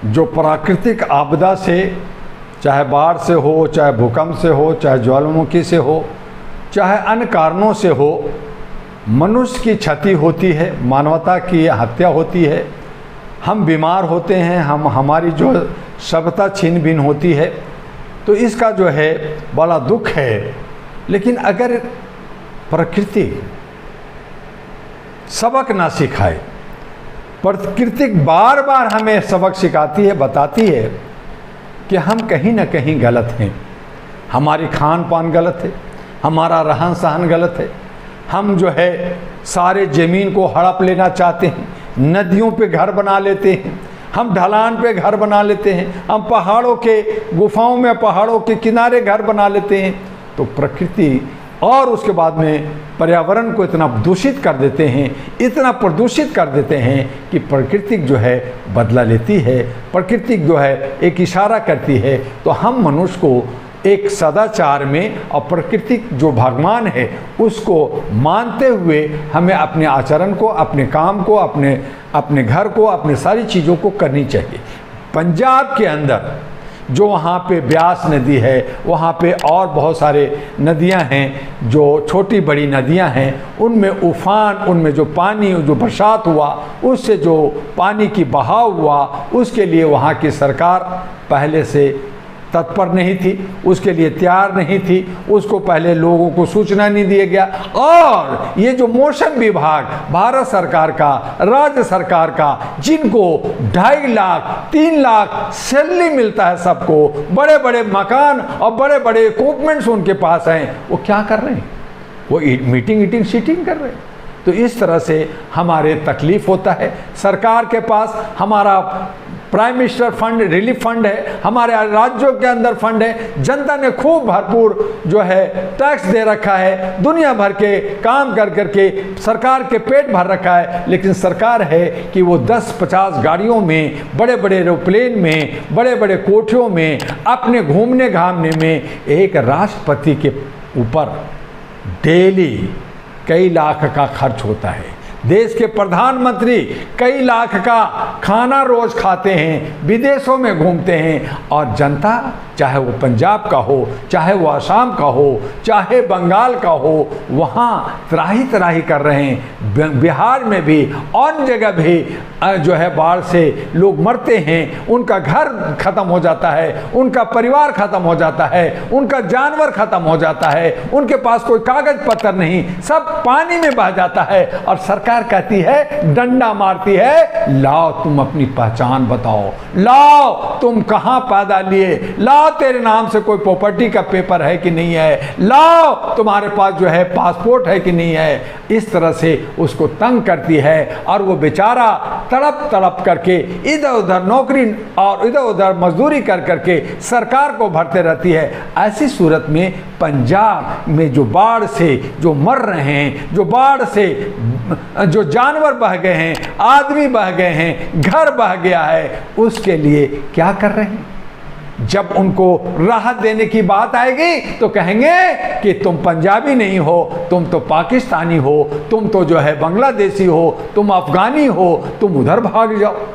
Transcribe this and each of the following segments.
जो प्राकृतिक आपदा से, चाहे बाढ़ से हो, चाहे भूकंप से हो, चाहे ज्वालामुखी से हो, चाहे अन्य कारणों से हो, मनुष्य की क्षति होती है, मानवता की हत्या होती है, हम बीमार होते हैं, हमारी जो सभ्यता छीन बीन होती है, तो इसका जो है बड़ा दुख है। लेकिन अगर प्रकृति सबक ना सिखाए, प्रकृति बार बार हमें सबक सिखाती है, बताती है कि हम कहीं ना कहीं गलत हैं, हमारी खान पान गलत है, हमारा रहन सहन गलत है, हम जो है सारे ज़मीन को हड़प लेना चाहते हैं, नदियों पे घर बना लेते हैं, हम ढलान पे घर बना लेते हैं, हम पहाड़ों के गुफाओं में, पहाड़ों के किनारे घर बना लेते हैं। तो प्रकृति और उसके बाद में पर्यावरण को इतना दूषित कर देते हैं, इतना प्रदूषित कर देते हैं कि प्रकृति जो है बदला लेती है, प्रकृति जो है एक इशारा करती है। तो हम मनुष्य को एक सदाचार में और प्राकृतिक जो भगवान है उसको मानते हुए हमें अपने आचरण को, अपने काम को, अपने घर को, अपने सारी चीज़ों को करनी चाहिए। पंजाब के अंदर जो वहाँ पे ब्यास नदी है, वहाँ पे और बहुत सारे नदियाँ हैं जो छोटी बड़ी नदियाँ हैं, उनमें उफान, उनमें जो पानी, जो बरसात हुआ उससे जो पानी की बहाव हुआ, उसके लिए वहाँ की सरकार पहले से तत्पर नहीं थी, उसके लिए तैयार नहीं थी, उसको पहले लोगों को सूचना नहीं दिया गया। और ये जो मौसम विभाग भारत सरकार का, राज्य सरकार का, जिनको 2.5 लाख 3 लाख सैलरी मिलता है सबको, बड़े बड़े मकान और बड़े बड़े इक्विपमेंट्स उनके पास हैं, वो क्या कर रहे हैं? वो मीटिंग सीटिंग कर रहे हैं। तो इस तरह से हमारे तकलीफ होता है। सरकार के पास हमारा prime minister fund, relief fund है, हमारे राज्यों के अंदर फंड है, जनता ने खूब भरपूर जो है टैक्स दे रखा है, दुनिया भर के काम कर करके सरकार के पेट भर रखा है। लेकिन सरकार है कि वो 10-50 गाड़ियों में, बड़े बड़े एरोप्लेन में, बड़े बड़े कोठियों में, अपने घूमने घामने में एक राष्ट्रपति के ऊपर डेली कई लाख का खर्च होता है। देश के प्रधानमंत्री कई लाख का खाना रोज खाते हैं, विदेशों में घूमते हैं, और जनता, चाहे वो पंजाब का हो, चाहे वो असम का हो, चाहे बंगाल का हो, वहाँ त्राही त्राही कर रहे हैं। बिहार में भी, और जगह भी जो है बाढ़ से लोग मरते हैं, उनका घर खत्म हो जाता है, उनका परिवार खत्म हो जाता है, उनका जानवर खत्म हो जाता है, उनके पास कोई कागज पत्र नहीं, सब पानी में बह जाता है। और सरकार कहती है, डंडा मारती है, लाओ तुम अपनी पहचान बताओ, लाओ तुम कहां पैदा लिए, लाओ तेरे नाम से कोई प्रॉपर्टी का पेपर है कि नहीं है, लाओ तुम्हारे पास जो है पासपोर्ट है कि नहीं है। इस तरह से उसको तंग करती है और वो बेचारा तड़प तड़प करके इधर उधर नौकरी और इधर उधर मजदूरी कर करके सरकार को भरते रहती है। ऐसी सूरत में पंजाब में जो बाढ़ से जो मर रहे हैं, जो बाढ़ से जो जानवर बह गए हैं, आदमी बह गए हैं, घर बह गया है, उसके लिए क्या कर रहे हैं? जब उनको राहत देने की बात आएगी तो कहेंगे कि तुम पंजाबी नहीं हो, तुम तो पाकिस्तानी हो, तुम तो जो है बांग्लादेशी हो, तुम अफगानी हो, तुम उधर भाग जाओ।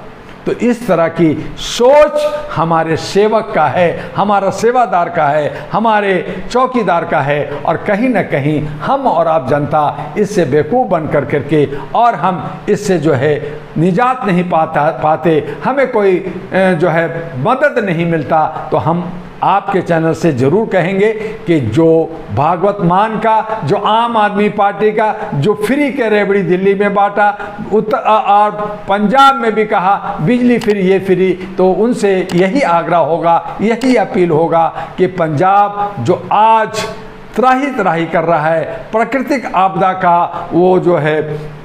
तो इस तरह की सोच हमारे सेवक का है, हमारा सेवादार का है, हमारे चौकीदार का है, और कहीं ना कहीं हम और आप जनता इससे बेवकूफ़ बन कर करके, और हम इससे जो है निजात नहीं पाते, हमें कोई जो है मदद नहीं मिलता। तो हम आपके चैनल से ज़रूर कहेंगे कि जो भागवत मान का, जो आम आदमी पार्टी का जो फ्री के रेवड़ी दिल्ली में बांटा, और पंजाब में भी कहा बिजली फ्री, ये फ्री, तो उनसे यही आग्रह होगा, यही अपील होगा कि पंजाब जो आज त्राही त्राही कर रहा है, प्राकृतिक आपदा का वो जो है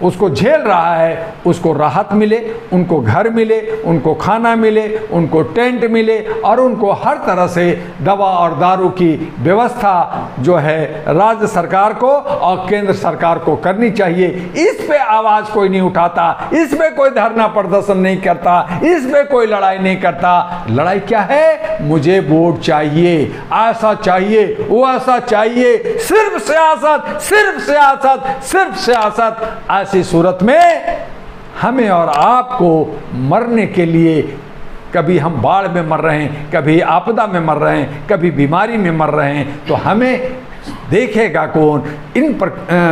उसको झेल रहा है, उसको राहत मिले, उनको घर मिले, उनको खाना मिले, उनको टेंट मिले, और उनको हर तरह से दवा और दारू की व्यवस्था जो है राज्य सरकार को और केंद्र सरकार को करनी चाहिए। इस पे आवाज़ कोई नहीं उठाता, इस पे कोई धरना प्रदर्शन नहीं करता, इस पे कोई लड़ाई नहीं करता। लड़ाई क्या है? मुझे वोट चाहिए, ऐसा चाहिए, वो ऐसा चाहिए, सिर्फ सियासत, सिर्फ सियासत, सिर्फ सियासत। ऐसी सूरत में हमें और आपको मरने के लिए कभी हम बाढ़ में मर रहे हैं, कभी आपदा में मर रहे हैं, कभी बीमारी में मर रहे हैं, तो हमें देखेगा कौन? इन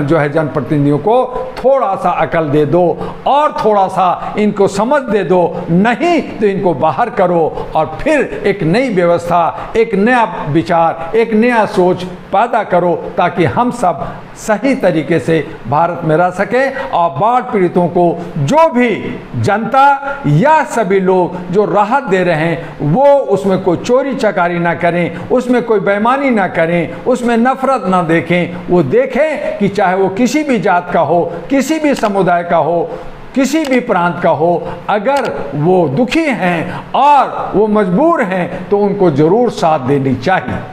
जो है जनप्रतिनिधियों को थोड़ा सा अकल दे दो और थोड़ा सा इनको समझ दे दो, नहीं तो इनको बाहर करो और फिर एक नई व्यवस्था, एक नया विचार, एक नया सोच पैदा करो, ताकि हम सब सही तरीके से भारत में रह सकें और बाढ़ पीड़ितों को जो भी जनता या सभी लोग जो राहत दे रहे हैं वो उसमें कोई चोरी चकारी ना करें, उसमें कोई बेईमानी ना करें, उसमें नफरत ना देखें। वो देखें कि चाहे वो किसी भी जात का हो, किसी भी समुदाय का हो, किसी भी प्रांत का हो, अगर वो दुखी हैं और वो मजबूर हैं तो उनको ज़रूर साथ देनी चाहिए।